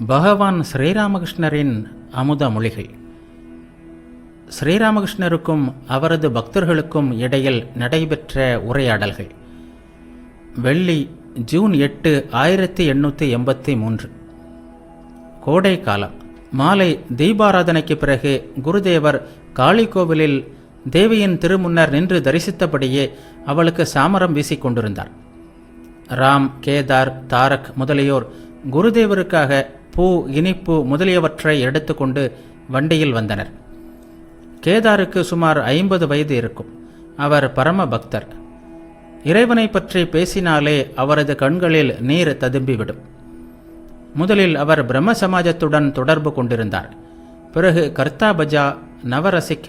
பகவான் ஸ்ரீராமகிருஷ்ணரின் அமுத மொழிகள். ஸ்ரீராமகிருஷ்ணருக்கும் அவரது பக்தர்களுக்கும் இடையில் நடைபெற்ற உரையாடல்கள். வெள்ளி, ஜூன் 8, 1883. கோடை காலம். மாலை தீபாராதனைக்கு பிறகு குருதேவர் காளி கோவிலில் தேவியின் திருமுன்னர் நின்று தரிசித்தபடியே அவளுக்கு சாமரம் வீசிக்கொண்டிருந்தார். ராம், கேதார், தாரக் முதலியோர் குருதேவருக்காக பூ, இனிப்பு முதலியவற்றை எடுத்துக்கொண்டு வண்டியில் வந்தனர். கேதாருக்கு சுமார் 50 வயது இருக்கும். அவர் பரம பக்தர். இறைவனை பற்றி பேசினாலே அவரது கண்களில் நீர் ததும்பிவிடும். முதலில் அவர் பிரம்ம சமாஜத்துடன் தொடர்பு கொண்டிருந்தார். பிறகு கர்த்தாபஜா, நவரசிக்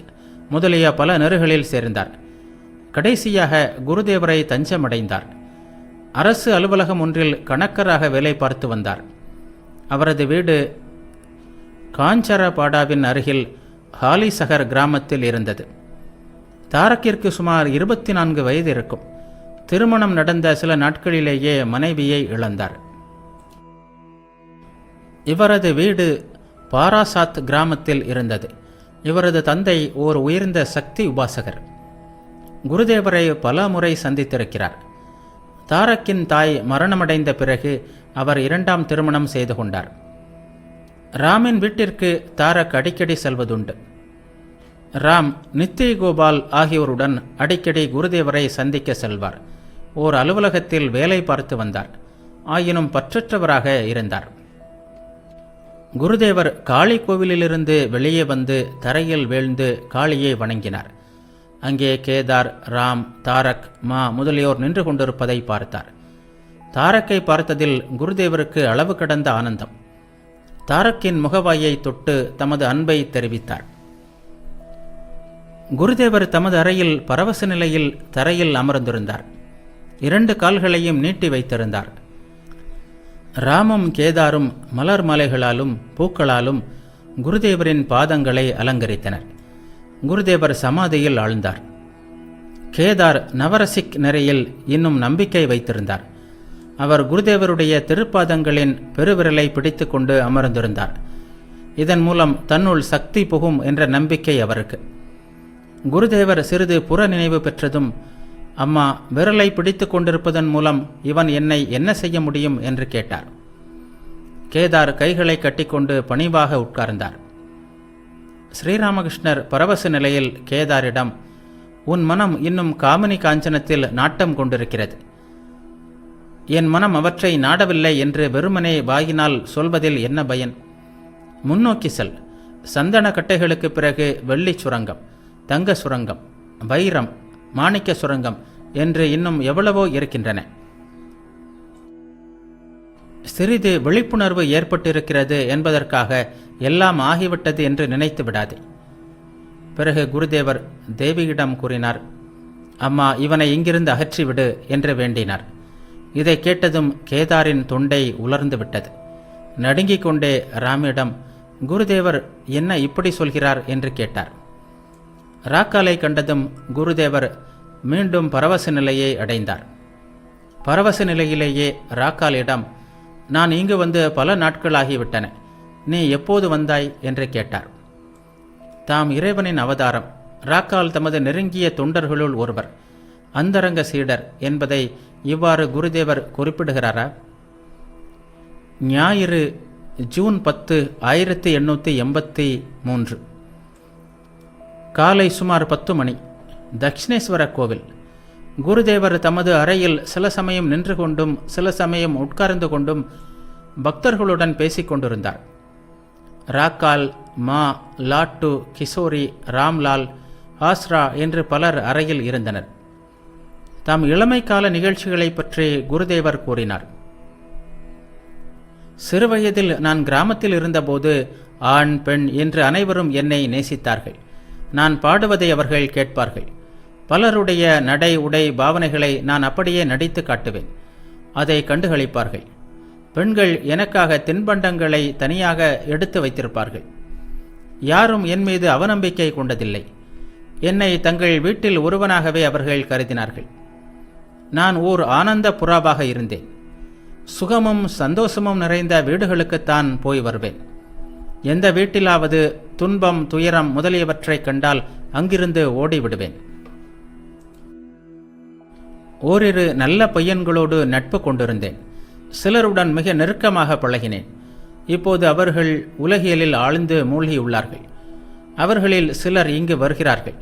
முதலிய பல நெறிகளில் சேர்ந்தார். கடைசியாக குருதேவரை தஞ்சமடைந்தார். அரசு அலுவலகம் ஒன்றில் கணக்கராக வேலை பார்த்து வந்தார். அவரது வீடு காஞ்சரபாடாவின் அருகில் ஹாலிசகர் கிராமத்தில் இருந்தது. தாரக்கிற்கு சுமார் 24 வயது இருக்கும். திருமணம் நடந்த சில நாட்களிலேயே மனைவியை இழந்தார். இவரது வீடு பாராசாத் கிராமத்தில் இருந்தது. இவரது தந்தை ஓர் உயர்ந்த சக்தி உபாசகர். குருதேவரை பல முறை சந்தித்திருக்கிறார். தாரக்கின் தாய் மரணமடைந்த பிறகு அவர் 2ஆம் திருமணம் செய்து கொண்டார். ராமின் வீட்டிற்கு தாரக் அடிக்கடி செல்வதுண்டு. ராம், நித்திய கோபால் ஆகியோருடன் அடிக்கடி குருதேவரை சந்திக்க செல்வார். ஓர் அலுவலகத்தில் வேலை பார்த்து வந்தார். ஆயினும் பற்றற்றவராக இருந்தார். குருதேவர் காளி கோவிலிலிருந்து வெளியே வந்து தரையில் வீழ்ந்து காளியை வணங்கினார். அங்கே கேதார், ராம், தாரக், மா முதலியோர் நின்று கொண்டிருப்பதை பார்த்தார். தாரக்கை பார்த்ததில் குருதேவருக்கு அளவு கடந்த ஆனந்தம். தாரக்கின் முகவாயை தொட்டு தமது அன்பை தெரிவித்தார். குருதேவர் தமது அறையில் பரவச நிலையில் தரையில் அமர்ந்திருந்தார். 2 கால்களையும் நீட்டி வைத்திருந்தார். ராமும் கேதாரும் மலர் மாலைகளாலும் பூக்களாலும் குருதேவரின் பாதங்களை அலங்கரித்தனர். குருதேவர் சமாதியில் ஆழ்ந்தார். கேதார் நவரசிக் நிறையில் இன்னும் நம்பிக்கை வைத்திருந்தார். அவர் குருதேவருடைய திருப்பாதங்களின் பெருவிரலை பிடித்து கொண்டு அமர்ந்திருந்தார். இதன் மூலம் தன்னுள் சக்தி புகும் என்ற நம்பிக்கை அவருக்கு. குருதேவர் சிறிது புற நினைவு பெற்றதும், அம்மா, விரலை பிடித்து கொண்டிருப்பதன் மூலம் இவன் என்னை என்ன செய்ய முடியும் என்று கேட்டார். கேதார் கைகளை கட்டிக்கொண்டு பணிவாக உட்கார்ந்தார். ஸ்ரீராமகிருஷ்ணர் பரவச நிலையில் கேதாரிடம், உன் மனம் இன்னும் காமினி காஞ்சனத்தில் நாட்டம் கொண்டிருக்கிறது. என் மனம் அவற்றை நாடவில்லை என்று வெறுமனே வாயினால் சொல்வதில் என்ன பயன்? முன்னோக்கி செல். சந்தன கட்டைகளுக்கு பிறகு வெள்ளி சுரங்கம், தங்க சுரங்கம், வைரம், மாணிக்க சுரங்கம் என்று இன்னும் எவ்வளவோ இருக்கின்றன. சிறிது விழிப்புணர்வு ஏற்பட்டிருக்கிறது என்பதற்காக எல்லாம் ஆகிவிட்டது என்று நினைத்து விடாதே. பிறகு குருதேவர் தேவியிடம் கூறினார், அம்மா, இவனை இங்கிருந்து அகற்றிவிடு என்று வேண்டினார். இதை கேட்டதும் கேதாரின் தொண்டை உலர்ந்து விட்டது. நடுங்கிக் கொண்டே ராமிடம், குருதேவர் என்ன இப்படி சொல்கிறார் என்று கேட்டார். ராக்காலை கண்டதும் குருதேவர் மீண்டும் பரவச நிலையை அடைந்தார். பரவச நிலையிலேயே ராக்காலிடம், நான் இங்கு வந்து பல நாட்களாகிவிட்டன, நீ எப்போது வந்தாய் என்று கேட்டார். தாம் இறைவனின் அவதாரம், ராக்கால் தமது நெருங்கிய தொண்டர்களுள் ஒருவர், அந்தரங்க சீடர் என்பதை இவ்வாறு குருதேவர் குறிப்பிடுகிறாரா? ஞாயிறு, ஜூன் 10, 1883. காலை சுமார் 10 மணி. தக்ஷிணேஸ்வர கோவில். குருதேவர் தமது அறையில் சில சமயம் நின்று கொண்டும் சில சமயம் உட்கார்ந்து கொண்டும் பக்தர்களுடன் பேசிக்கொண்டிருந்தார். ராக்கால், மா, லாட்டு, கிஷோரி, ராம்லால், ஆஸ்ரா என்று பலர் அறையில் இருந்தனர். தாம் இளமை கால நிகழ்ச்சிகளை பற்றி குருதேவர் கூறினார். சிறுவயதில் நான் கிராமத்தில் இருந்தபோது ஆண், பெண் என்று அனைவரும் என்னை நேசித்தார்கள். நான் பாடுவதை அவர்கள் கேட்பார்கள். பலருடைய நடை, உடை, பாவனைகளை நான் அப்படியே நடித்து காட்டுவேன். அதை கண்டுகளிப்பார்கள். பெண்கள் எனக்காக தின்பண்டங்களை தனியாக எடுத்து வைத்திருப்பார்கள். யாரும் என் மீது அவநம்பிக்கை கொண்டதில்லை. என்னை தங்கள் வீட்டில் ஒருவனாகவே அவர்கள் கருதினார்கள். நான் ஓர் ஆனந்த புறாவாக இருந்தேன். சுகமும் சந்தோஷமும் நிறைந்த வீடுகளுக்குத்தான் போய் வருவேன். எந்த வீட்டிலாவது துன்பம், துயரம் முதலியவற்றை கண்டால் அங்கிருந்து ஓடிவிடுவேன். ஓரிரு நல்ல பையன்களோடு நட்பு கொண்டிருந்தேன். சிலருடன் மிக நெருக்கமாக பழகினேன். இப்போது அவர்கள் உலகியலில் ஆழ்ந்து மூழ்கியுள்ளார்கள். அவர்களில் சிலர் இங்கு வருகிறார்கள்.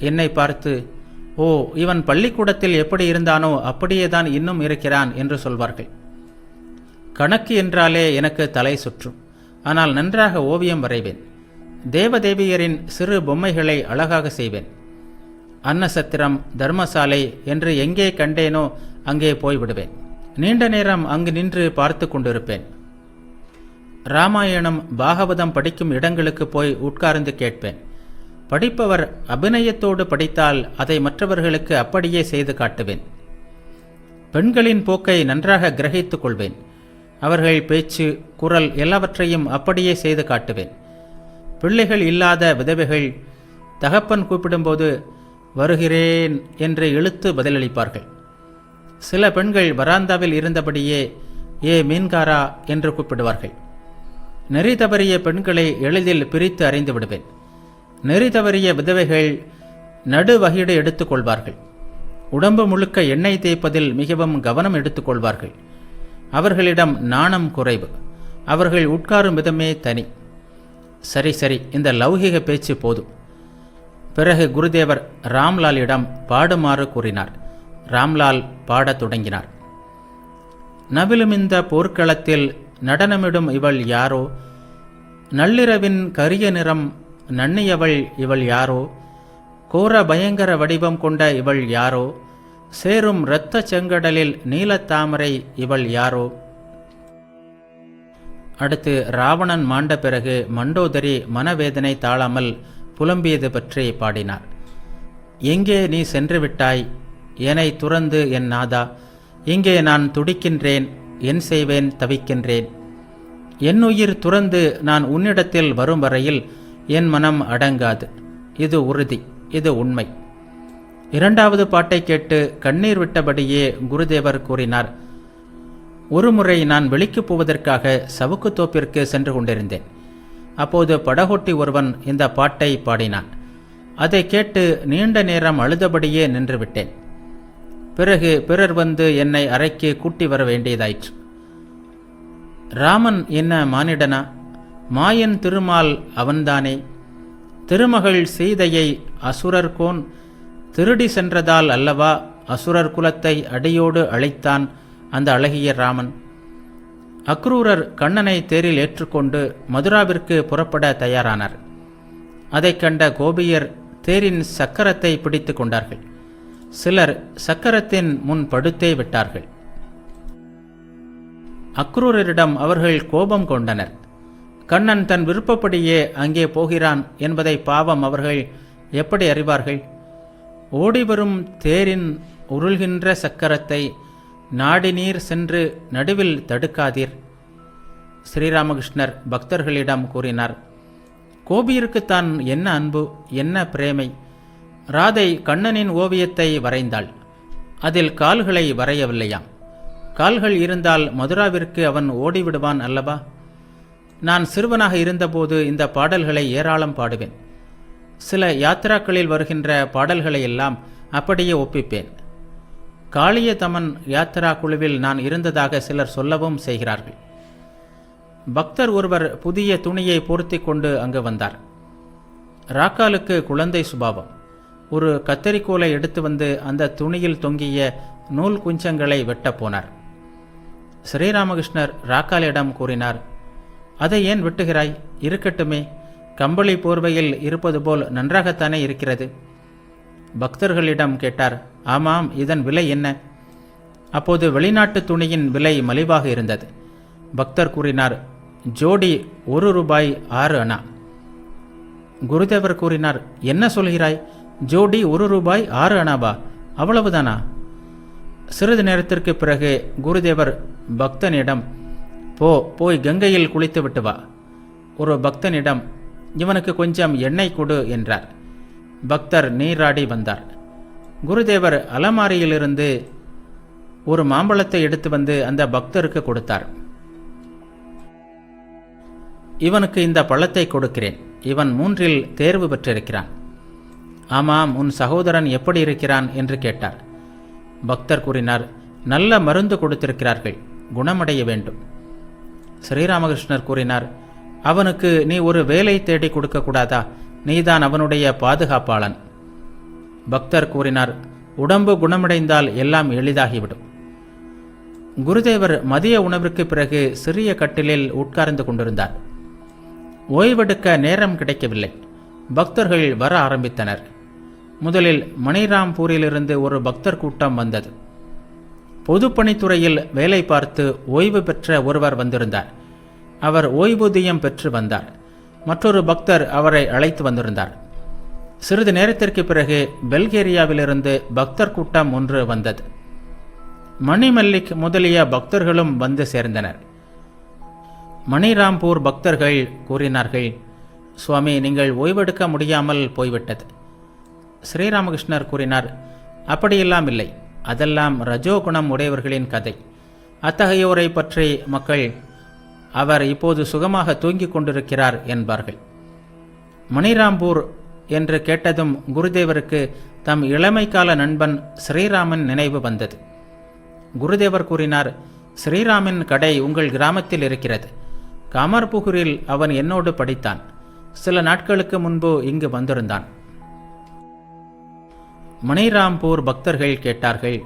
என்னை பார்த்து, ஓ, இவன் பள்ளிக்கூடத்தில் எப்படி இருந்தானோ அப்படியேதான் இன்னும் இருக்கிறான் என்று சொல்வார்கள். கணக்கு என்றாலே எனக்கு தலை சுற்றும். ஆனால் நன்றாக ஓவியம் வரைவேன். தேவதேவியரின் சிறு பொம்மைகளை அழகாக செய்வேன். அன்னசத்திரம், தர்மசாலை என்று எங்கே கண்டேனோ அங்கே போய்விடுவேன். நீண்ட நேரம் அங்கு நின்று பார்த்து கொண்டிருப்பேன். ராமாயணம், பாகவதம் படிக்கும் இடங்களுக்கு போய் உட்கார்ந்து கேட்பேன். படிப்பவர் அபிநயத்தோடு படித்தால் அதை மற்றவர்களுக்கு அப்படியே செய்து காட்டுவேன். பெண்களின் போக்கை நன்றாக கிரகித்துக் கொள்வேன். அவர்கள் பேச்சு, குரல் எல்லாவற்றையும் அப்படியே செய்து காட்டுவேன். பிள்ளைகள் இல்லாத விதவைகள் தகப்பன் கூப்பிடும்போது வருகிறேன் என்று இழுத்து பதிலளிப்பார்கள். சில பெண்கள் வராந்தாவில் இருந்தபடியே ஏ மீன்காரா என்று கூப்பிடுவார்கள். நெறி தவறிய பெண்களை எளிதில் பிரித்து அறிந்து விடுவேன். நெறி தவறிய விதவைகள் நடுவகீடு எடுத்துக்கொள்வார்கள். உடம்பு முழுக்க எண்ணெய் தேய்ப்பதில் மிகவும் கவனம் எடுத்துக்கொள்வார்கள். அவர்களிடம் நாணம் குறைவு. அவர்கள் உட்காரும் விதமே தனி. சரி சரி, இந்த லௌகிக பேச்சு போதும். பிறகு குருதேவர் ராம்லாலிடம் பாடுமாறு கூறினார். ராம்லால் பாடத் தொடங்கினார். நவிலுமிந்த போர்க்களத்தில் நடனமிடும் இவள் யாரோ, நள்ளிரவின் கரிய நிறம் நன்னியவள் இவள் யாரோ, கோர பயங்கர வடிவம் கொண்ட இவள் யாரோ, சேரும் இரத்த செங்கடலில் நீலத்தாமரை இவள் யாரோ. அடுத்து ராவணன் மாண்ட பிறகு மண்டோதரி மனவேதனை தாழாமல் புலம்பியது பற்றி பாடினார். எங்கே நீ சென்று விட்டாய் என்னை துறந்து என் நாதா, இங்கே நான் துடிக்கின்றேன், என் செய்வேன் தவிக்கின்றேன். என் உயிர் துறந்து நான் உன்னிடத்தில் வரும் வரையில் என் மனம் அடங்காது. இது உறுதி, இது உண்மை. இரண்டாவது பாட்டை கேட்டு கண்ணீர் விட்டபடியே குருதேவர் கூறினார். ஒருமுறை நான் வெளிக்குப் போவதற்காக சவுக்கு தோப்பிற்கு சென்று கொண்டிருந்தேன். அப்போது படகோட்டி ஒருவன் இந்த பாட்டை பாடினான். அதை கேட்டு நீண்ட நேரம் அழுதபடியே நின்றுவிட்டேன். பிறகு பிறர் வந்து என்னை அறைக்கு கூட்டி வர வேண்டியதாயிற்று. ராமன் என்ன மானிடனா? மாயன் திருமால் அவன்தானே. திருமகள் சீதையை அசுரர்கோன் திருடி சென்றதால் அல்லவா அசுரர் குலத்தை அடியோடு அழித்தான் அந்த அழகிய ராமன். அக்ரூரர் கண்ணனை தேரில் ஏற்றுக்கொண்டு மதுராவிற்கு புறப்பட தயாரானார். அதைக் கண்ட கோபியர் தேரின் சக்கரத்தை பிடித்து கொண்டார்கள். சிலர் சக்கரத்தின் முன் படுத்தே விட்டார்கள். அக்ரூரரிடம் அவர்கள் கோபம் கொண்டனர். கண்ணன் தன் விருப்பப்படியே அங்கே போகிறான் என்பதை பாவம் அவர்கள் எப்படி அறிவார்கள்? ஓடிவரும் தேரின் உருள்கின்ற சக்கரத்தை நாடி நீர் சென்று நடுவில் தடுக்காதீர். ஸ்ரீராமகிருஷ்ணர் பக்தர்களிடம் கூறினார். கோபியருக்குத்தான் என்ன அன்பு, என்ன பிரேமை! ராதை கண்ணனின் ஓவியத்தை வரைந்தாள். அதில் கால்களை வரையவில்லையாம். கால்கள் இருந்தால் மதுராவிற்கு அவன் ஓடிவிடுவான் அல்லவா? நான் சிறுவனாக இருந்தபோது இந்த பாடல்களை ஏராளம் பாடுவேன். சில யாத்திராக்களில் வருகின்ற பாடல்களை எல்லாம் அப்படியே ஒப்பிப்பேன். காளிய தமன் யாத்திரா குழுவில் நான் இருந்ததாக சிலர் சொல்லவும் செய்கிறார்கள். பக்தர் ஒருவர் புதிய துணியை பொருத்தி கொண்டு அங்கு வந்தார். ராக்காலுக்கு குழந்தை சுபாவம். ஒரு கத்தரிக்கோலை எடுத்து வந்து அந்த துணியில் தொங்கிய நூல் குஞ்சங்களை வெட்டப் போனார். ஸ்ரீராமகிருஷ்ணர் ராக்காலிடம் கூறினார், அதை ஏன் வெட்டுகிறாய்? இருக்கட்டுமே, கம்பளி போர்வையில் இருப்பது போல் நன்றாகத்தானே இருக்கிறது. பக்தர்களிடம் கேட்டார். ஆமாம், இதன் விலை என்ன? அப்போது வெளிநாட்டு துணியின் விலை மலிவாக இருந்தது. பக்தர் கூறினார், ஜோடி 1 ரூபாய் 6 அணா. குருதேவர் கூறினார், என்ன சொல்கிறாய்? ஜோடி 1 ரூபாய் 6 அணாவா? அவ்வளவுதானா? சிறிது நேரத்திற்கு பிறகு குருதேவர் பக்தனிடம், போய் கங்கையில் குளித்து விட்டு வா. ஒரு பக்தனிடம், இவனுக்கு கொஞ்சம் எண்ணெய் கொடு என்றார். பக்தர் நீராடி வந்தார். குருதேவர் அலமாரியிலிருந்து ஒரு மாம்பழத்தை எடுத்து வந்து அந்த பக்தருக்கு கொடுத்தார். இவனுக்கு இந்த பழத்தை கொடுக்கிறேன். இவன் 3இல் தேர்வு பெற்றிருக்கிறான். ஆமாம், உன் சகோதரன் எப்படி இருக்கிறான் என்று கேட்டார். பக்தர் கூறினார், நல்ல மருந்து கொடுத்திருக்கிறார்கள், குணமடைய வேண்டும். ஸ்ரீராமகிருஷ்ணர் கூறினார், அவனுக்கு நீ ஒரு வேலை தேடி கொடுக்கக்கூடாதா? நீதான் அவனுடைய பாதுகாப்பாளன். பக்தர் கூறினார், உடம்பு குணமடைந்தால் எல்லாம் எளிதாகிவிடும். குருதேவர் மதிய உணவிற்கு பிறகு சிறிய கட்டிலில் உட்கார்ந்து கொண்டிருந்தார். ஓய்வெடுக்க நேரம் கிடைக்கவில்லை. பக்தர்கள் வர ஆரம்பித்தனர். முதலில் மணிராம்பூரிலிருந்து ஒரு பக்தர் கூட்டம் வந்தது. பொதுப்பணித்துறையில் வேலை பார்த்து ஓய்வு பெற்ற ஒருவர் வந்திருந்தார். அவர் ஓய்வூதியம் பெற்று வந்தார். மற்றொரு பக்தர் அவரை அழைத்து வந்திருந்தார். சிறிது நேரத்திற்கு பிறகு பல்கேரியாவிலிருந்து பக்தர் கூட்டம் ஒன்று வந்தது. மணிமல்லிக் முதலிய பக்தர்களும் வந்து சேர்ந்தனர். மணிராம்பூர் பக்தர்கள் கூறினார்கள், சுவாமி, நீங்கள் ஓய்வெடுக்க முடியாமல் போய்விட்டது. ஸ்ரீராமகிருஷ்ணர் கூறினார், அப்படியெல்லாம் இல்லை. அதெல்லாம் ரஜோகுணம் உடையவர்களின் கதை. அத்தகையோரை பற்றி மக்கள் அவர் இப்போது சுகமாக தூங்கிக் கொண்டிருக்கிறார் என்பார்கள். மணிராம்பூர் என்று கேட்டதும் குருதேவருக்கு தம் இளமைக்கால நண்பன் ஸ்ரீராமன் நினைவு வந்தது. குருதேவர் கூறினார், ஸ்ரீராமின் கடை உங்கள் கிராமத்தில் இருக்கிறது. காமர்புகூரில் அவன் என்னோடு படித்தான். சில நாட்களுக்கு முன்பு இங்கு வந்திருந்தான். மணிராம்பூர் பக்தர்கள் கேட்டார்கள்,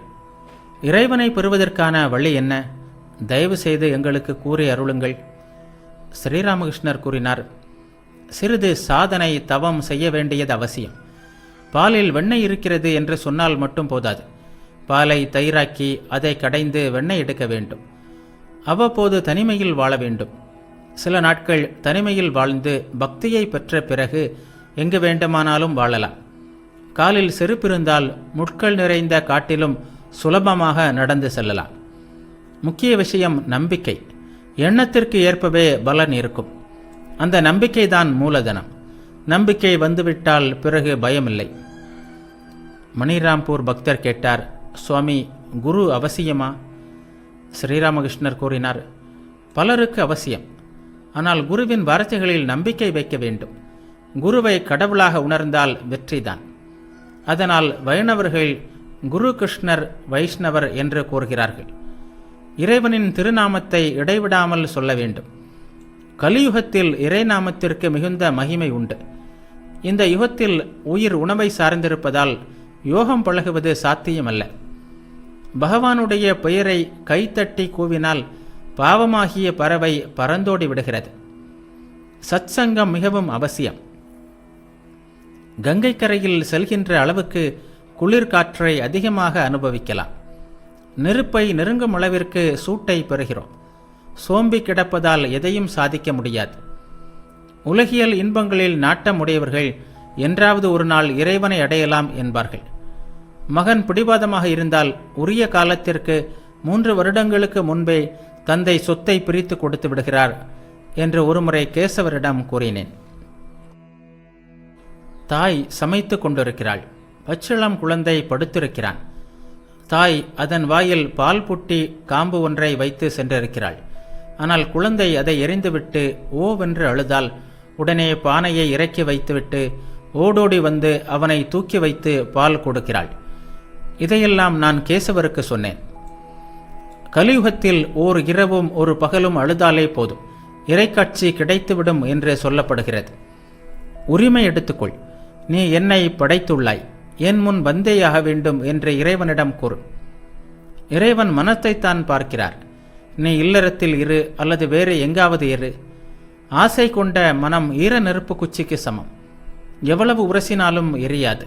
இறைவனை பெறுவதற்கான வழி என்ன? தயவு செய்து எங்களுக்கு கூறி அருளுங்கள். ஸ்ரீராமகிருஷ்ணர் கூறினார், சிறிது சாதனை தவம் செய்ய வேண்டியது அவசியம். பாலில் வெண்ணெய் இருக்கிறது என்று சொன்னால் மட்டும் போதாது. பாலை தயிராக்கி அதை கடைந்து வெண்ணெய் எடுக்க வேண்டும். அவ்வப்போது தனிமையில் வாழ வேண்டும். சில நாட்கள் தனிமையில் வாழ்ந்து பக்தியை பெற்ற பிறகு எங்கு வேண்டுமானாலும் வாழலாம். காலில் செருப்பிருந்தால் முட்கள் நிறைந்த காட்டிலும் சுலபமாக நடந்து செல்லலாம். முக்கிய விஷயம் நம்பிக்கை. எண்ணத்திற்கு ஏற்பவே பலன் இருக்கும். அந்த நம்பிக்கைதான் மூலதனம். நம்பிக்கை வந்துவிட்டால் பிறகு பயமில்லை. மணிராம்பூர் பக்தர் கேட்டார், சுவாமி, குரு அவசியமா? ஸ்ரீராமகிருஷ்ணர் கூறினார், பலருக்கு அவசியம். ஆனால் குருவின் வார்த்தைகளில் நம்பிக்கை வைக்க வேண்டும். குருவை கடவுளாக உணர்ந்தால் வெற்றிதான். அதனால் வைணவர்கள் குரு கிருஷ்ணர் வைஷ்ணவர் என்று கூறுகிறார்கள். இறைவனின் திருநாமத்தை இடைவிடாமல் சொல்ல வேண்டும். கலியுகத்தில் இறைநாமத்திற்கு மிகுந்த மகிமை உண்டு. இந்த யுகத்தில் உயிர் உணவை சார்ந்திருப்பதால் யோகம் பழகுவது சாத்தியமல்ல. பகவானுடைய பெயரை கைத்தட்டி கூவினால் பாவமாகிய பறவை பறந்தோடி விடுகிறது. சத்சங்கம் மிகவும் அவசியம். கங்கை கரையில் செல்கின்ற அளவுக்கு குளிர்காற்றை அதிகமாக அனுபவிக்கலாம். நெருப்பை நெருங்கும் அளவிற்கு சூட்டை பெறுகிறோம். சோம்பி கிடப்பதால் எதையும் சாதிக்க முடியாது. உலகியல் இன்பங்களில் நாட்டம் உடையவர்கள் என்றாவது ஒரு நாள் இறைவனை அடையலாம் என்பார்கள். மகன் பிடிவாதமாக இருந்தால் உரிய காலத்திற்கு 3 வருடங்களுக்கு முன்பே தந்தை சொத்தை பிரித்து கொடுத்து விடுகிறார் என்று ஒருமுறை கேசவரிடம் கூறினேன். தாய் சமைத்து கொண்டிருக்கிறாள். பச்சிளம் குழந்தை படுத்திருக்கிறான். தாய் அதன் வாயில் பால் புட்டி காம்பு ஒன்றை வைத்து சென்றிருக்கிறாள். ஆனால் குழந்தை அதை எறிந்துவிட்டு ஓவென்று அழுதால் உடனே பானையை இறக்கி வைத்துவிட்டு ஓடோடி வந்து அவனை தூக்கி வைத்து பால் கொடுக்கிறாள். இதையெல்லாம் நான் கேசவருக்கு சொன்னேன். கலியுகத்தில் ஓர் இரவும் ஒரு பகலும் அழுதாலே போதும், இறைக்காட்சி கிடைத்துவிடும் என்று சொல்லப்படுகிறது. உரிமை எடுத்துக்கொள். நீ என்னை படைத்துள்ளாய், என் முன் வந்தேயாக வேண்டும் என்று இறைவனிடம் கூறு. இறைவன் மனத்தைத்தான் பார்க்கிறார். நீ இல்லறத்தில் இரு அல்லது வேறு எங்காவது இரு. ஆசை கொண்ட மனம் ஈர நெருப்பு குச்சிக்கு சமம். எவ்வளவு உரசினாலும் எரியாது.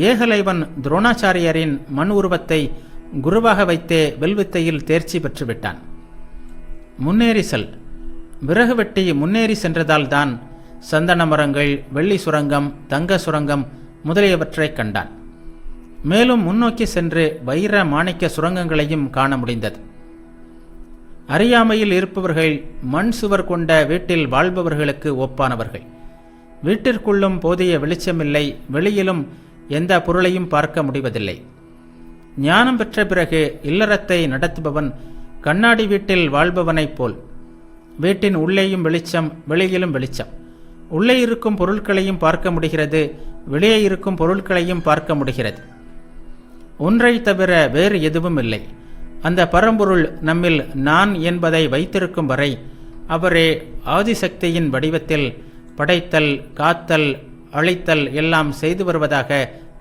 ஏகலைவன் துரோணாச்சாரியரின் மண் உருவத்தை குருவாக வைத்தே வெல்வித்தையில் தேர்ச்சி பெற்றுவிட்டான். முன்னேறி செல். விறகு வெட்டி முன்னேறி சென்றதால் தான் சந்தன மரங்கள், வெள்ளி சுரங்கம், தங்க சுரங்கம் முதலியவற்றை கண்டான். மேலும் முன்னோக்கி சென்று வைர மாணிக்க சுரங்கங்களையும் காண முடிந்தது. அறியாமையில் இருப்பவர்கள் மண் சுவர் கொண்ட வீட்டில் வாழ்பவர்களுக்கு ஒப்பானவர்கள். வீட்டிற்குள்ளும் போதிய வெளிச்சமில்லை, வெளியிலும் எந்த பொருளையும் பார்க்க முடிவதில்லை. ஞானம் பெற்ற பிறகு இல்லறத்தை நடத்துபவன் கண்ணாடி வீட்டில் வாழ்பவனைப் போல் வீட்டின் உள்ளேயும் வெளிச்சம், வெளியிலும் வெளிச்சம். உள்ளே இருக்கும் பொருட்களையும் பார்க்க முடிகிறது, வெளியே இருக்கும் பொருட்களையும் பார்க்க முடிகிறது. ஒன்றை தவிர வேறு எதுவும் இல்லை. அந்த பரம்பொருள் நம்மில் நான் என்பதை வைத்திருக்கும் வரை அவரே ஆதிசக்தியின் வடிவத்தில் படைத்தல், காத்தல், அழித்தல் எல்லாம் செய்து வருவதாக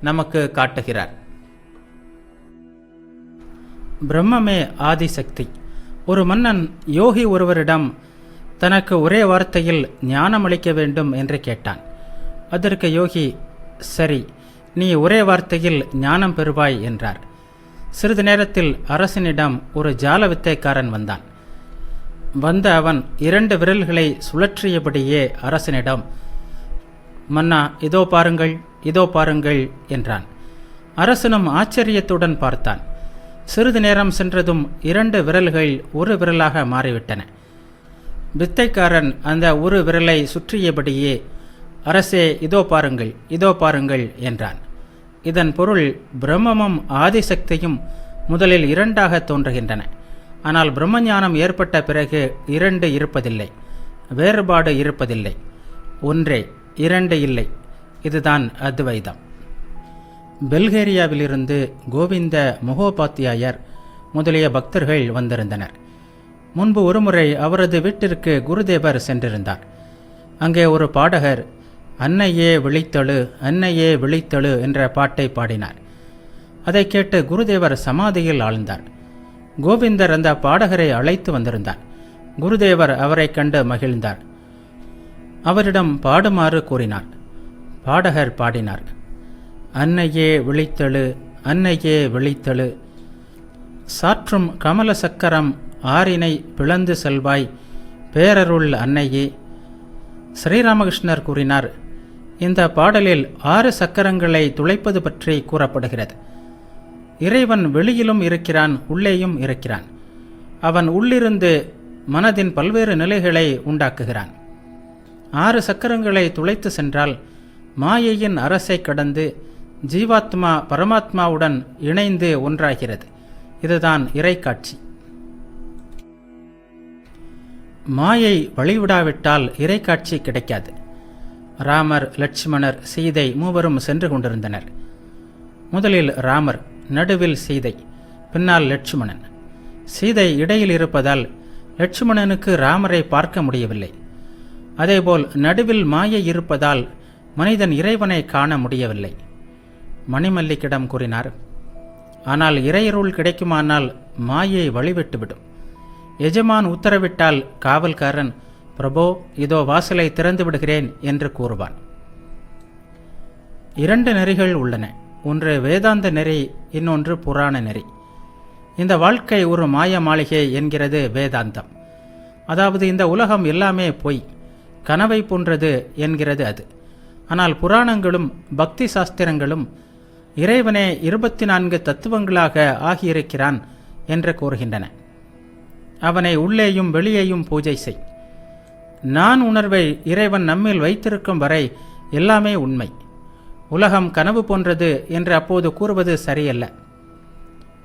நமக்கு காட்டுகிறார். பிரம்மமே ஆதிசக்தி. ஒரு மன்னன் யோகி ஒருவரிடம் தனக்கு ஒரே வார்த்தையில் ஞானம் அளிக்க வேண்டும் என்று கேட்டான். அதற்கு யோகி, சரி, நீ ஒரே வார்த்தையில் ஞானம் பெறுவாய் என்றார். சிறிது நேரத்தில் அரசனிடம் ஒரு ஜால வித்தைக்காரன் வந்தான். வந்த அவன் 2 விரல்களை சுழற்றியபடியே அரசனிடம், மன்னா, இதோ பாருங்கள், இதோ பாருங்கள் என்றான். அரசனும் ஆச்சரியத்துடன் பார்த்தான். சிறிது நேரம் சென்றதும் 2 விரல்கள் ஒரு விரலாக மாறிவிட்டன. வித்தைக்காரன் அந்த ஒரு விரலை சுற்றியபடியே, அரசே, இதோ பாருங்கள், இதோ பாருங்கள் என்றான். இதன் பொருள், பிரம்மமும் ஆதிசக்தியும் முதலில் 2ஆக தோன்றுகின்றன. ஆனால் பிரம்மஞானம் ஏற்பட்ட பிறகு 2 இருப்பதில்லை, வேறுபாடு இருப்பதில்லை. ஒன்றே, 2 இல்லை. இதுதான் அத்வைதம். பல்கேரியாவிலிருந்து கோவிந்த முகோபாத்தியாயர் முதலிய பக்தர்கள் வந்திருந்தனர். முன்பு ஒருமுறை அவரது வீட்டிற்கு குருதேவர் சென்றிருந்தார். அங்கே ஒரு பாடகர் அன்னையே விழித்தழு, அன்னையே விழித்தழு என்ற பாட்டை பாடினார். அதை கேட்டு குருதேவர் சமாதியில் ஆழ்ந்தார். கோவிந்தர் அந்த பாடகரை அழைத்து வந்திருந்தார். குருதேவர் அவரை கண்டு மகிழ்ந்தார். அவரிடம் பாடுமாறு கூறினார். பாடகர் பாடினார். அன்னையே விழித்தழு, அன்னையே விழித்தழு, சாற்றும் கமல சக்கரம் ஆரினை பிளந்து செல்வாய் பேரருள் அன்னையே. ஸ்ரீராமகிருஷ்ணர் கூறினார், இந்த பாடலில் 6 சக்கரங்களை துளைப்பது பற்றி கூறப்படுகிறது. இறைவன் வெளியிலும் இருக்கிறான், உள்ளேயும் இருக்கிறான். அவன் உள்ளிருந்து மனதின் பல்வேறு நிலைகளை உண்டாக்குகிறான். 6 சக்கரங்களை துளைத்து சென்றால் மாயையின் அரசை கடந்து ஜீவாத்மா பரமாத்மாவுடன் இணைந்து ஒன்றாகிறது. இதுதான் இறைக்காட்சி. மாயை வழிவிடாவிட்டால் இறைக்காட்சி கிடைக்காது. ராமர், லட்சுமணர், சீதை மூவரும் சென்று கொண்டிருந்தனர். முதலில் ராமர், நடுவில் சீதை, பின்னால் லட்சுமணன். சீதை இடையில் இருப்பதால் லட்சுமணனுக்கு ராமரை பார்க்க முடியவில்லை. அதேபோல் நடுவில் மாயை இருப்பதால் மனிதன் இறைவனை காண முடியவில்லை. மணிமல்லிக்கிடம் கூறினார், ஆனால் இறையருள் கிடைக்குமானால் மாயை வழிவிட்டுவிடும். எஜமான் உத்தரவிட்டால் காவல்காரன், பிரபோ, இதோ வாசலை திறந்து விடுகிறேன் என்று கூறுவான். 2 நெறிகள் உள்ளன. ஒன்று வேதாந்த நெறி, இன்னொன்று புராண நெறி. இந்த வாழ்க்கை ஒரு மாய மாளிகை என்கிறது வேதாந்தம். அதாவது இந்த உலகம் எல்லாமே பொய், கனவை போன்றது என்கிறது அது. ஆனால் புராணங்களும் பக்தி சாஸ்திரங்களும் இறைவனே 24 தத்துவங்களாக ஆகியிருக்கிறான் என்று கூறுகின்றன. அவனை உள்ளேயும் வெளியேயும் பூஜை செய். நான் உணர்வை இறைவன் நம்மில் வைத்திருக்கும் வரை எல்லாமே உண்மை. உலகம் கனவு போன்றது என்று அப்போது கூறுவது சரியல்ல.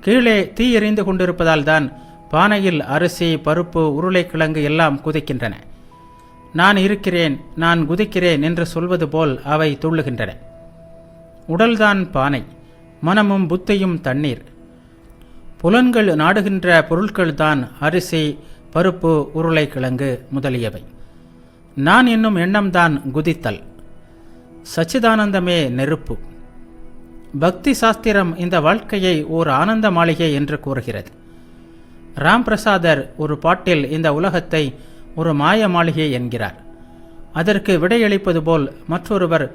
கீழே தீ எரிந்து கொண்டிருப்பதால் தான் பானையில் அரிசி, பருப்பு, உருளைக்கிழங்கு எல்லாம் குதிக்கின்றன. நான் இருக்கிறேன், நான் குதிக்கிறேன் என்று சொல்வது போல் அவை துள்ளுகின்றன. உடல்தான் பானை, மனமும் புத்தியும் தண்ணீர். புலன்கள் நாடுகின்ற பொருட்கள்தான் அரிசி, பருப்பு, உருளைக்கிழங்கு முதலியவை. நான் என்னும் எண்ணம்தான் குதித்தல். சச்சிதானந்தமே நெருப்பு. பக்தி சாஸ்திரம் இந்த வாழ்க்கையை ஓர் ஆனந்த மாளிகை என்று கூறுகிறது. ராம் பிரசாதர் ஒரு பாட்டில் இந்த உலகத்தை ஒரு மாய மாளிகை என்கிறார். அதற்கு விடையளிப்பது போல் மற்றொருவர்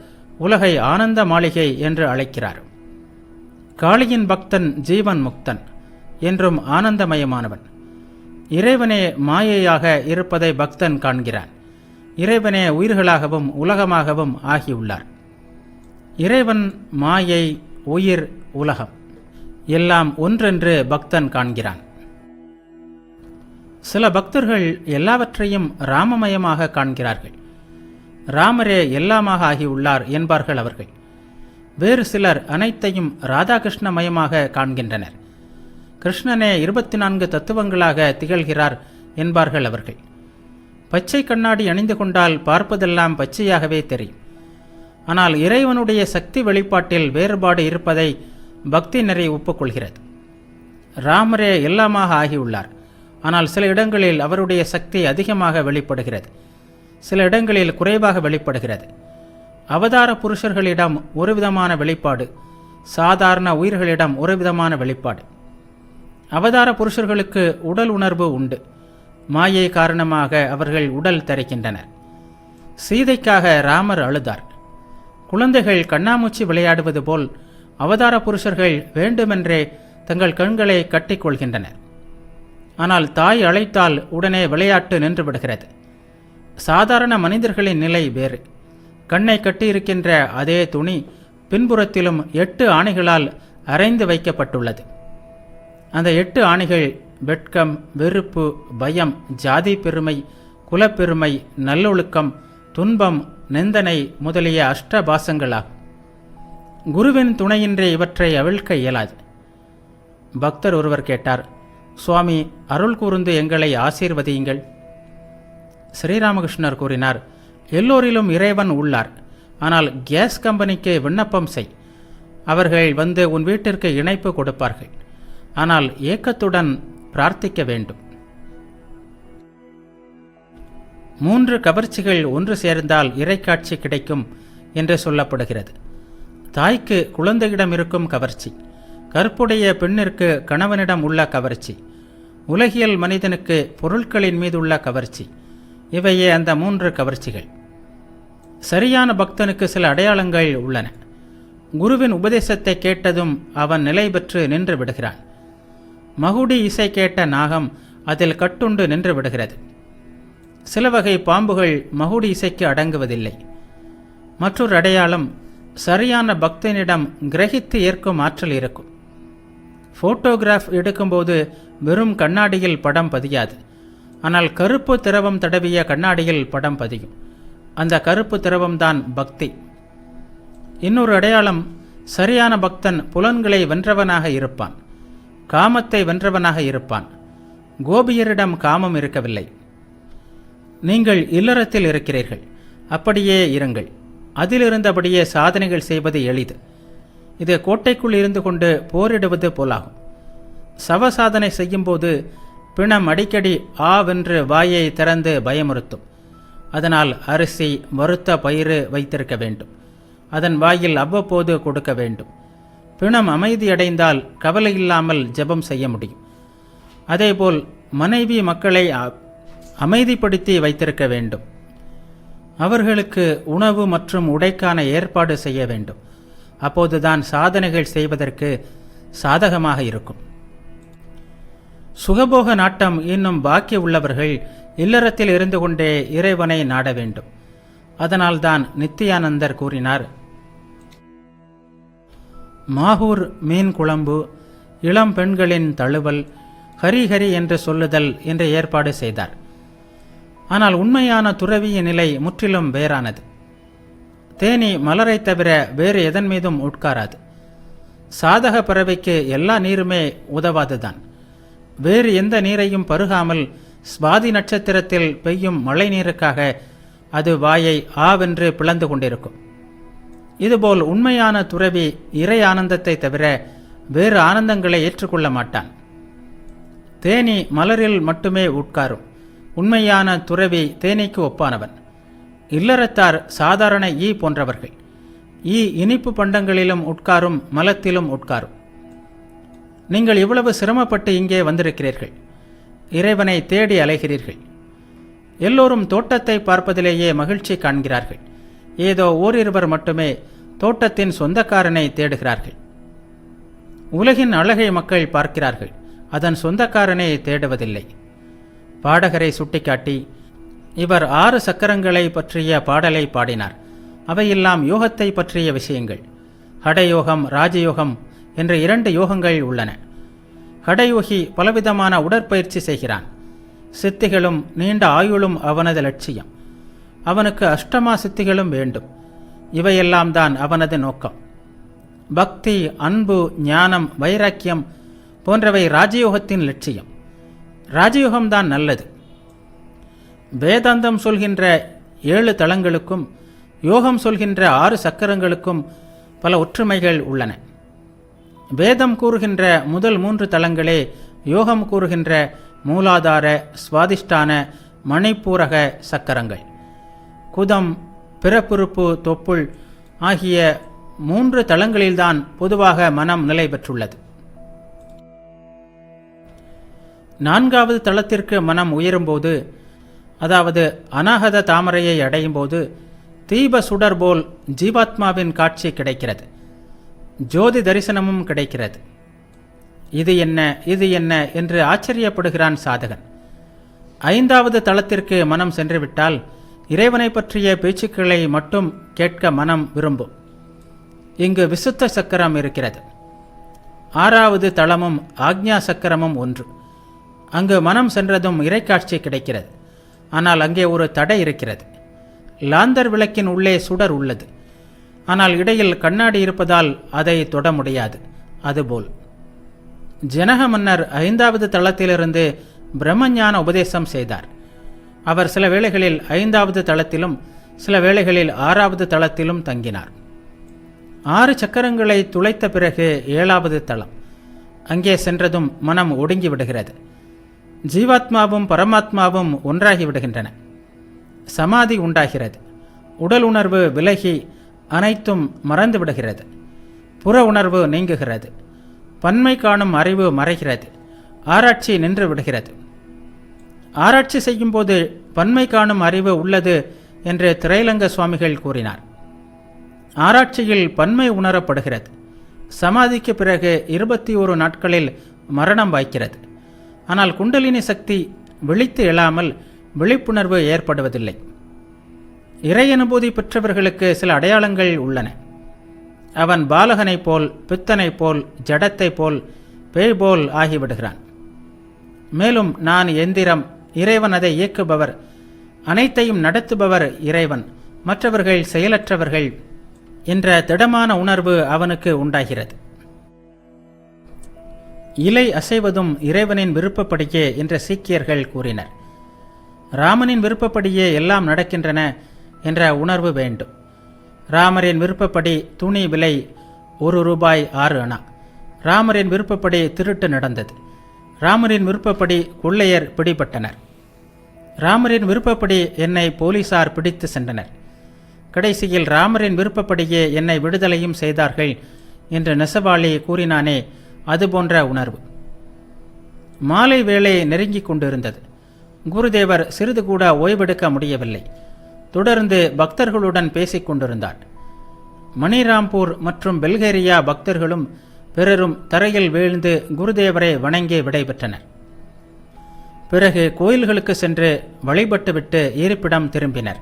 உலகை ஆனந்த மாளிகை என்று அழைக்கிறார். காளியின் பக்தன் ஜீவன் முக்தன், என்றும் ஆனந்தமயமானவன். இறைவனே மாயையாக இருப்பதை பக்தன் காண்கிறான். இறைவனே உயிர்களாகவும் உலகமாகவும் ஆகியுள்ளார். இறைவன், மாயை, உயிர், உலகம் எல்லாம் ஒன்றென்று பக்தன் காண்கிறான். சில பக்தர்கள் எல்லாவற்றையும் ராமமயமாக காண்கிறார்கள். ராமரே எல்லாமாக ஆகியுள்ளார் என்பார்கள் அவர்கள். வேறு சிலர் அனைத்தையும் ராதாகிருஷ்ணமயமாக காண்கின்றனர். கிருஷ்ணனே 24 தத்துவங்களாக திகழ்கிறார் என்பார்கள் அவர்கள். பச்சை கண்ணாடி அணிந்து கொண்டால் பார்ப்பதெல்லாம் பச்சையாகவே தெரியும். ஆனால் இறைவனுடைய சக்தி வெளிப்பாட்டில் வேறுபாடு இருப்பதை பக்தி நெறி ஒப்புக்கொள்கிறது. ராமரே எல்லாமாக ஆகியுள்ளார். ஆனால் சில இடங்களில் அவருடைய சக்தி அதிகமாக வெளிப்படுகிறது, சில இடங்களில் குறைவாக வெளிப்படுகிறது. அவதார புருஷர்களிடம் ஒரு விதமான வெளிப்பாடு, சாதாரண உயிர்களிடம் ஒரு விதமான வெளிப்பாடு. அவதார புருஷர்களுக்கு உடல் உணர்வு உண்டு. மாயை காரணமாக அவர்கள் உடல் தரிக்கின்றனர். சீதைக்காக ராமர் அழுதார். குழந்தைகள் கண்ணாமூச்சி விளையாடுவது போல் அவதார புருஷர்கள் வேண்டுமென்றே தங்கள் கண்களை கட்டிக்கொள்கின்றனர். ஆனால் தாய் அழைத்தால் உடனே விளையாட்டு நின்று விடுகிறது. சாதாரண மனிதர்களின் நிலை வேறு. கண்ணை கட்டியிருக்கின்ற அதே துணி பின்புறத்திலும் 8 ஆணிகளால் அரைந்து வைக்கப்பட்டுள்ளது. அந்த 8 ஆணிகள் வெட்கம், வெறுப்பு, பயம், ஜாதி பெருமை, குலப்பெருமை, நல்லொழுக்கம், துன்பம், நிந்தனை முதலிய அஷ்டபாசங்களாகும். குருவின் துணையின்றி இவற்றை அவிழ்க்க இயலாது. பக்தர் ஒருவர் கேட்டார், சுவாமி, அருள் கூர்ந்து எங்களை ஆசீர்வதியுங்கள். ஸ்ரீராமகிருஷ்ணர் கூறினார், எல்லோரிலும் இறைவன் உள்ளார். ஆனால் கேஸ் கம்பெனிக்கு விண்ணப்பம் செய். அவர்கள் வந்து உன் வீட்டிற்கு இணைப்பு கொடுப்பார்கள். ஆனால் ஏக்கத்துடன் பிரார்த்திக்க வேண்டும். 3 கவர்ச்சிகள் ஒன்று சேர்ந்தால் இறைக்காட்சி கிடைக்கும் என்று சொல்லப்படுகிறது. தாய்க்கு குழந்தையிடம் இருக்கும் கவர்ச்சி, கற்புடைய பெண்ணிற்கு கணவனிடம் உள்ள கவர்ச்சி, உலகியல் மனிதனுக்கு பொருட்களின் மீதுள்ள கவர்ச்சி, இவையே அந்த 3 கவர்ச்சிகள். சரியான பக்தனுக்கு சில அடையாளங்கள் உள்ளன. குருவின் உபதேசத்தை கேட்டதும் அவன் நிலை பெற்று நின்று விடுகிறான். மகுடி இசை கேட்ட நாகம் அதில் கட்டுண்டு நின்று விடுகிறது. சில வகை பாம்புகள் மகுடி இசைக்கு அடங்குவதில்லை. மற்றொரு அடையாளம், சரியான பக்தனிடம் கிரகித்து ஏற்கும் ஆற்றல் இருக்கும். போட்டோகிராஃப் எடுக்கும்போது வெறும் கண்ணாடியில் படம் பதியாது. ஆனால் கருப்பு திரவம் தடவிய கண்ணாடியில் படம் பதியும். அந்த கருப்பு திரவம்தான் பக்தி. இன்னொரு அடையாளம், சரியான பக்தன் புலன்களை வென்றவனாக இருப்பான், காமத்தை வென்றவனாக இருப்பான். கோபியரிடம் காமம் இருக்கவில்லை. நீங்கள் இல்லறத்தில் இருக்கிறீர்கள், அப்படியே இருங்கள். அதிலிருந்தபடியே சாதனைகள் செய்வது எளிது. இது கோட்டைக்குள் இருந்து கொண்டு போரிடுவது போலாகும். சவசாதனை செய்யும்போது பிணம் அடிக்கடி ஆவென்று வாயை திறந்து பயமுறுத்தும். அதனால் அரிசி, வறுத்த பயிறு வைத்திருக்க வேண்டும். அதன் வாயில் அவ்வப்போது கொடுக்க வேண்டும். பிணம் அமைதியடைந்தால் கவலையில்லாமல் ஜெபம் செய்ய முடியும். அதேபோல் மனைவி மக்களை அமைதிப்படுத்தி வைத்திருக்க வேண்டும். அவர்களுக்கு உணவு மற்றும் உடைக்கான ஏற்பாடு செய்ய வேண்டும். அப்போதுதான் சாதனைகள் செய்வதற்கு சாதகமாக இருக்கும். சுகபோக நாட்டம் இன்னும் பாக்கி உள்ளவர்கள் இல்லறத்தில் இருந்து கொண்டே இறைவனை நாட வேண்டும். அதனால்தான் நித்தியானந்தர் கூறினார், மாகூர் மீன் குழம்பு, இளம் பெண்களின் தழுவல், ஹரிஹரி என்று சொல்லுதல் என்று ஏற்பாடு செய்தார். ஆனால் உண்மையான துறவிய நிலை முற்றிலும் வேறானது. தேனி மலரை தவிர வேறு எதன் மீதும் உட்காராது. சாதக பறவைக்கு எல்லா நீருமே உதவாதுதான். வேறு எந்த நீரையும் பருகாமல் சுவாதி நட்சத்திரத்தில் பெய்யும் மழை நீருக்காக அது வாயை ஆவென்று பிளந்து கொண்டிருக்கும். இதுபோல் உண்மையான துறவி இறை ஆனந்தத்தை தவிர வேறு ஆனந்தங்களை ஏற்றுக்கொள்ள மாட்டான். தேனி மலரில் மட்டுமே உட்காரும். உண்மையான துறவி தேனீக்கு ஒப்பானவன். இல்லறத்தார் சாதாரண ஈ போன்றவர்கள். ஈ இனிப்பு பண்டங்களிலும் உட்காரும், மலத்திலும் உட்காரும். நீங்கள் இவ்வளவு சிரமப்பட்டு இங்கே வந்திருக்கிறீர்கள். இறைவனை தேடி அலைகிறீர்கள். எல்லோரும் தோட்டத்தை பார்ப்பதிலேயே மகிழ்ச்சி காண்கிறார்கள். ஏதோ ஓரிருவர் மட்டுமே தோட்டத்தின் சொந்தக்காரனை தேடுகிறார்கள். உலகின் அழகை மக்கள் பார்க்கிறார்கள், அதன் சொந்தக்காரனை தேடுவதில்லை. பாடகரை சுட்டிக்காட்டி இவர் 6 சக்கரங்களை பற்றிய பாடலை பாடினார். அவையெல்லாம் யோகத்தை பற்றிய விஷயங்கள். ஹடயோகம், ராஜயோகம் என்ற 2 யோகங்கள் உள்ளன. ஹடயோகி பலவிதமான உடற்பயிற்சி செய்கிறான். சித்திகளும் நீண்ட ஆயுளும் அவனது லட்சியம். அவனுக்கு அஷ்டமா சித்திகளும் வேண்டும். இவையெல்லாம் தான் அவனது நோக்கம். பக்தி, அன்பு, ஞானம், வைராக்கியம் போன்றவை ராஜயோகத்தின் லட்சியம். ராஜயோகம்தான் நல்லது. வேதாந்தம் சொல்கின்ற 7 தளங்களுக்கும் யோகம் சொல்கின்ற 6 சக்கரங்களுக்கும் பல ஒற்றுமைகள் உள்ளன. வேதம் கூறுகின்ற முதல் 3 தளங்களே யோகம் கூறுகின்ற மூலாதார, சுவாதிஷ்டான, மணிப்பூரக சக்கரங்கள். குதம், பிறப்புறுப்பு, தொப்புள் ஆகிய 3 தளங்களில்தான் பொதுவாக மனம் நிலை பெற்றுள்ளது. 4வது தளத்திற்கு மனம் உயரும்போது, அதாவது அநாகத தாமரையை அடையும் போது தீப சுடர் போல் ஜீவாத்மாவின் காட்சி கிடைக்கிறது. ஜோதி தரிசனமும் கிடைக்கிறது. இது என்ன, இது என்ன என்று ஆச்சரியப்படுகிறான் சாதகன். 5வது தளத்திற்கு மனம் சென்றுவிட்டால் இறைவனை பற்றிய பேச்சுக்களை மட்டும் கேட்க மனம் விரும்பும். இங்கு விசுத்த சக்கரம் இருக்கிறது. 6வது தளமும் ஆக்ஞா சக்கரமும் ஒன்று. அங்கு மனம் சென்றதும் இறைக்காட்சி கிடைக்கிறது. ஆனால் அங்கே ஒரு தடை இருக்கிறது. லாந்தர் விளக்கின் உள்ளே சுடர் உள்ளது. ஆனால் இடையில் கண்ணாடி இருப்பதால் அதை தொட முடியாது. அதுபோல் ஜனக மன்னர் 5வது தளத்திலிருந்து பிரம்மஞான உபதேசம் செய்தார். அவர் சில வேளைகளில் 5வது தளத்திலும் சில வேளைகளில் 6வது தளத்திலும் தங்கினார். 6 சக்கரங்களை துளைத்த பிறகு 7வது தளம். அங்கே சென்றதும் மனம் ஒடுங்கி விடுகிறது. ஜீவாத்மாவும் பரமாத்மாவும் ஒன்றாகி விடுகின்றன. சமாதி உண்டாகிறது. உடல் உணர்வு விலகி அனைத்தும் மறந்து விடுகிறது. புற உணர்வு நீங்குகிறது. பன்மை காணும் அறிவு மறைகிறது. ஆராய்ச்சி நின்று விடுகிறது. ஆராய்ச்சி செய்யும்போது பன்மை காணும் அறிவு உள்ளது என்று திரைலங்க சுவாமிகள் கூறினார். ஆராய்ச்சியில் பன்மை உணரப்படுகிறது. சமாதிக்கு பிறகு 21 நாட்களில் மரணம் வாய்க்கிறது. ஆனால் குண்டலினி சக்தி விழித்து எழாமல் விழிப்புணர்வு ஏற்படுவதில்லை. இறை அனுபூதி பெற்றவர்களுக்கு சில அடையாளங்கள் உள்ளன. அவன் பாலகனைப் போல், பித்தனைப் போல், ஜடத்தைப் போல், பேய் போல் ஆகிவிடுகிறான். மேலும் நான் எந்திரம், இறைவன் அதை இயக்குபவர், அனைத்தையும் நடத்துபவர் இறைவன், மற்றவர்கள் செயலற்றவர்கள் என்ற திடமான உணர்வு அவனுக்கு உண்டாகிறது. இலை அசைவதும் இறைவனின் விருப்பப்படியே என்று சீக்கியர்கள் கூறினர். ராமனின் விருப்பப்படியே எல்லாம் நடக்கின்றன என்ற உணர்வு வேண்டும். ராமரின் விருப்பப்படி துணி விலை ₹1 ராமரின் விருப்பப்படி திருட்டு நடந்தது. ராமரின் விருப்பப்படி கொள்ளையர் பிடிபட்டனர். ராமரின் விருப்பப்படி என்னை போலீசார் பிடித்து சென்றனர். கடைசியில் ராமரின் விருப்பப்படியே என்னை விடுதலையும் செய்தார்கள் என்று நெசவாளி கூறினானே, அதுபோன்ற உணர்வு. மாலை வேளை நெருங்கிக் கொண்டிருந்தது. குருதேவர் சிறிது கூட ஓய்வெடுக்க முடியவில்லை. தொடர்ந்து பக்தர்களுடன் பேசிக் கொண்டிருந்தார். மணிராம்பூர் மற்றும் பெல்கேரியா பக்தர்களும் பிறரும் தரையில் வீழ்ந்து குருதேவரை வணங்கி விடைபெற்றனர். பிறகு கோயில்களுக்கு சென்று வழிபட்டுவிட்டு இருப்பிடம் திரும்பினர்.